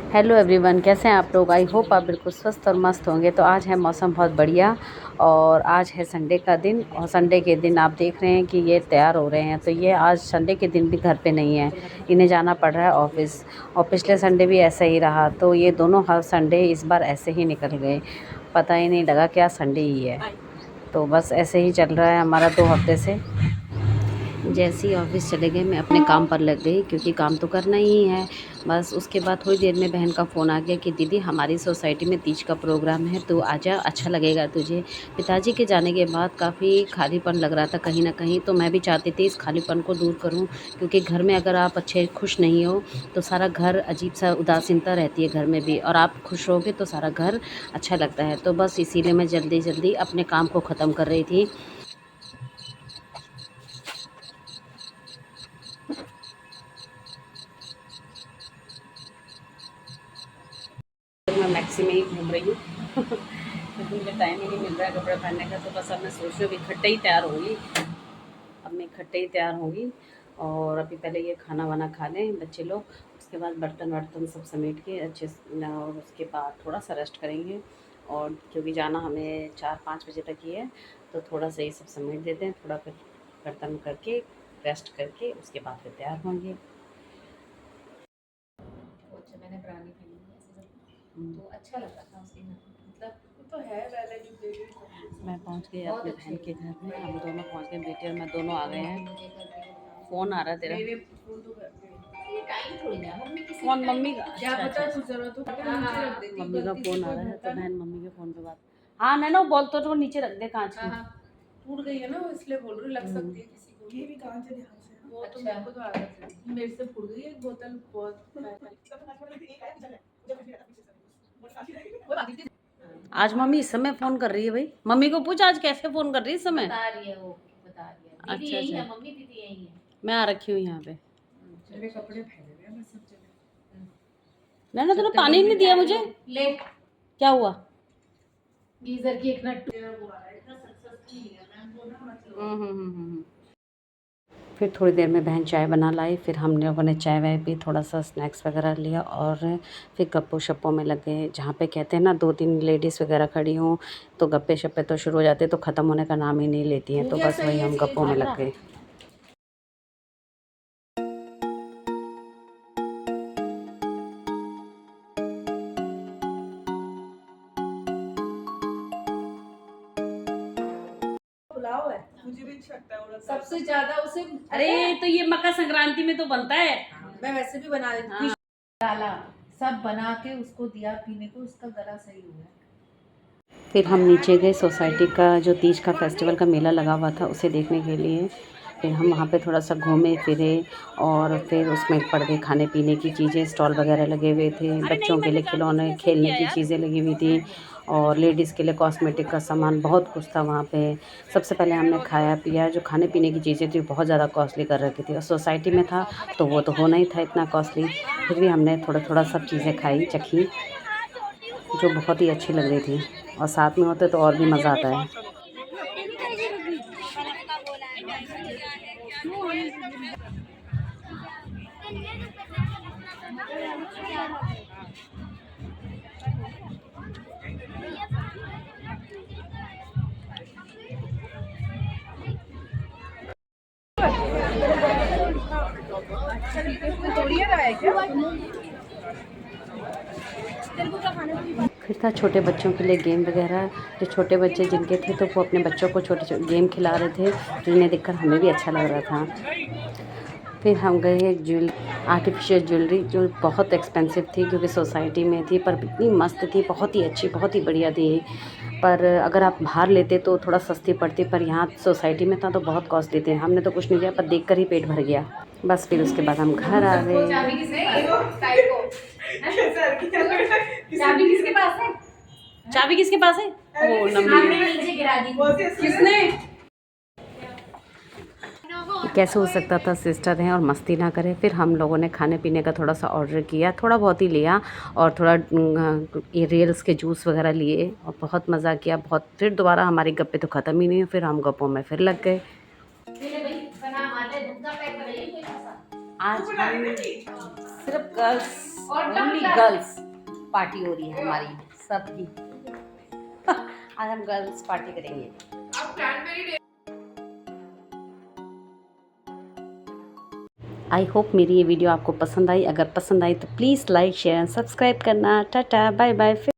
Hello everyone, कैसे हैं आप लोग। आई होप आप बिल्कुल स्वस्थ और मस्त होंगे। तो आज है मौसम बहुत बढ़िया और आज है संडे का दिन और संडे के दिन आप देख रहे हैं कि ये तैयार हो रहे हैं। तो ये आज संडे के दिन भी घर पे नहीं है, इन्हें जाना पड़ रहा है ऑफिस। और पिछले संडे भी ऐसा ही रहा, तो ये दोनों हर संडे इस बार ऐसे ही निकल गए, पता ही नहीं लगा क्या संडे ही है। तो बस ऐसे ही चल रहा है हमारा 2 हफ्ते से। जैसे ही ऑफिस चले गए मैं अपने काम पर लग गई, क्योंकि काम तो करना ही है। बस उसके बाद थोड़ी देर में बहन का फ़ोन आ गया कि दीदी हमारी सोसाइटी में तीज का प्रोग्राम है, तो आजा, अच्छा लगेगा तुझे। पिताजी के जाने के बाद काफ़ी खालीपन लग रहा था कहीं ना कहीं, तो मैं भी चाहती थी इस खालीपन को दूर करूं, क्योंकि घर में अगर आप अच्छे खुश नहीं हो तो सारा घर अजीब सा उदासीनता रहती है घर में भी, और आप खुश रहोगे तो सारा घर अच्छा लगता है। तो बस इसीलिए मैं जल्दी जल्दी अपने काम को ख़त्म कर रही थी। मैं मैक्सी में ही घूम रही हूँ क्योंकि मुझे टाइम ही नहीं मिल रहा है कपड़े पहनने का। तो बस अब मैं सोच रही हूँ इकट्ठे ही तैयार होगी, अब मैं इकट्ठे ही तैयार होंगी। और अभी पहले ये खाना वाना खा लें बच्चे लोग, उसके बाद बर्तन वर्तन सब समेट के अच्छे से, और उसके बाद थोड़ा सा रेस्ट करेंगे। और क्योंकि जाना हमें 4-5 बजे तक ही है, तो थोड़ा सा ये सब समेट देते हैं, थोड़ा फिर बर्तन करके रेस्ट करके उसके बाद फिर तैयार होंगे। अच्छा, मैंने पुरानी फिल्म में ऐसे सब तो अच्छा लगा था उसके घर मतलब वो तो है पहले भी बेबी मैं पहुंच गई बहुत अपने अच्छे बहन के घर में, बढ़िया हम दोनों पहुंच गए, बेटी और मैं दोनों आ गए हैं। मुझे करके बताओ फ़ोन आ रहा है तेरा? मेरे फोन तो करते हैं ये टाइम थोड़ी ना मम्मी किसी फ़ोन टाइम मम्मी पे का? क्या अच्छा पता अच्छा कुछ जरूरत हो तो अच्छा। नीचे रख देती हूँ मम्मी का गलती से फ़ोन आ कोई रहा है, तो भरता ना बहन मम्मी के फ़ोन पे बात। हाँ नैनो बोल तो नीचे रख दे कांच हाँ की। हाँ टूट गई है ना वो इसलिए बोल रही लग सकती है किसी को ये भी कहाँ से ध्यान से वो तो मेरे को तो आदत है मेरे से फूट गई एक बोतल बहुत आज मम्मी इस समय फ़ोन कर रही है भाई, मम्मी को पूछ आज कैसे फ़ोन कर रही है इस समय। बता रही है वो बता रही है दीदी अच्छा यही अच्छा, है मम्मी दीदी यही है मैं आ रखी हूँ यहाँ पे। मेरे कपड़े फैले हुए हैं बस सब जगह नैनो तूने पानी नहीं दिया मुझे, ले क्या हुआ? गीजर की एक नट इतना सक्सेसफुल नहीं है मैम वो ना मतलब फिर थोड़ी देर में बहन चाय बना लाई, फिर हम लोगों ने चाय वाय पी, थोड़ा सा स्नैक्स वगैरह लिया और फिर गप्पो शप्पो में लग गए। जहाँ पे कहते हैं ना 2-3 लेडीज़ वगैरह खड़ी हों तो गप्पे शप्पे तो शुरू हो जाते, तो ख़त्म होने का नाम ही नहीं लेती हैं। तो बस वही हम गप्पों में लग गए। पुलाव है मुझे भी अच्छा लगता है सबसे ज्यादा उसे अरे तो ये मकर संक्रांति में तो बनता है। मैं वैसे भी बना देती हूँ डाला सब बना के उसको दिया पीने को उसका गला सही हो गया। फिर हम नीचे गए, सोसाइटी का जो तीज का फेस्टिवल का मेला लगा हुआ था उसे देखने के लिए। फिर हम वहाँ पे थोड़ा सा घूमे फिरे और फिर उसमें पड़ गए खाने पीने की चीज़ें, स्टॉल वगैरह लगे हुए थे, बच्चों के लिए खिलौने खेलने की चीज़ें लगी हुई थी और लेडीज़ के लिए कॉस्मेटिक का सामान बहुत कुछ था वहाँ पे। सबसे पहले हमने खाया पिया, जो खाने पीने की चीज़ें थी बहुत ज़्यादा कॉस्टली कर रखी थी, और सोसाइटी में था तो वो तो होना ही था इतना कॉस्टली। फिर भी हमने थोड़ा थोड़ा सब चीज़ें खाई चखी, जो बहुत ही अच्छी लग रही थी, और साथ में होते तो और भी मज़ा आता है। फिर था छोटे बच्चों के लिए गेम वगैरह, जो छोटे बच्चे जिनके थे तो वो अपने बच्चों को छोटे छोटे गेम खिला रहे थे, जिन्हें देखकर हमें भी अच्छा लग रहा था। फिर हम गए आर्टिफिशियल ज्वेलरी, जो बहुत एक्सपेंसिव थी क्योंकि सोसाइटी में थी, पर इतनी मस्त थी, बहुत ही अच्छी, बहुत ही बढ़िया थी। पर अगर आप बाहर लेते तो थोड़ा सस्ती पड़ती, पर यहाँ सोसाइटी में था तो बहुत कॉस्टली थे। हमने तो कुछ नहीं लिया, पर देखकर ही पेट भर गया। बस फिर उसके बाद हम घर आ गए। चाबी किसके पास है चाबी किसके पास है? ओ नंबी नीचे गिरा दी किसने कैसे हो सकता था सिस्टर हैं और मस्ती ना करें। फिर हम लोगों ने खाने पीने का थोड़ा सा ऑर्डर किया, थोड़ा बहुत ही लिया, और थोड़ा ये रियल्स के जूस वगैरह लिए और बहुत मज़ा किया बहुत। फिर दोबारा हमारी गप्पे तो ख़त्म ही नहीं हुई, फिर हम गप्पों में फिर लग गए। आज हम सिर्फ गर्ल्स ओनली गर्ल्स पार्टी हो रही है हमारी सबकी। आज हम गर्ल्स पार्टी करेंगे। आई होप मेरी ये वीडियो आपको पसंद आई। अगर पसंद आई तो please like share and subscribe करना। टाटा बाय बाय।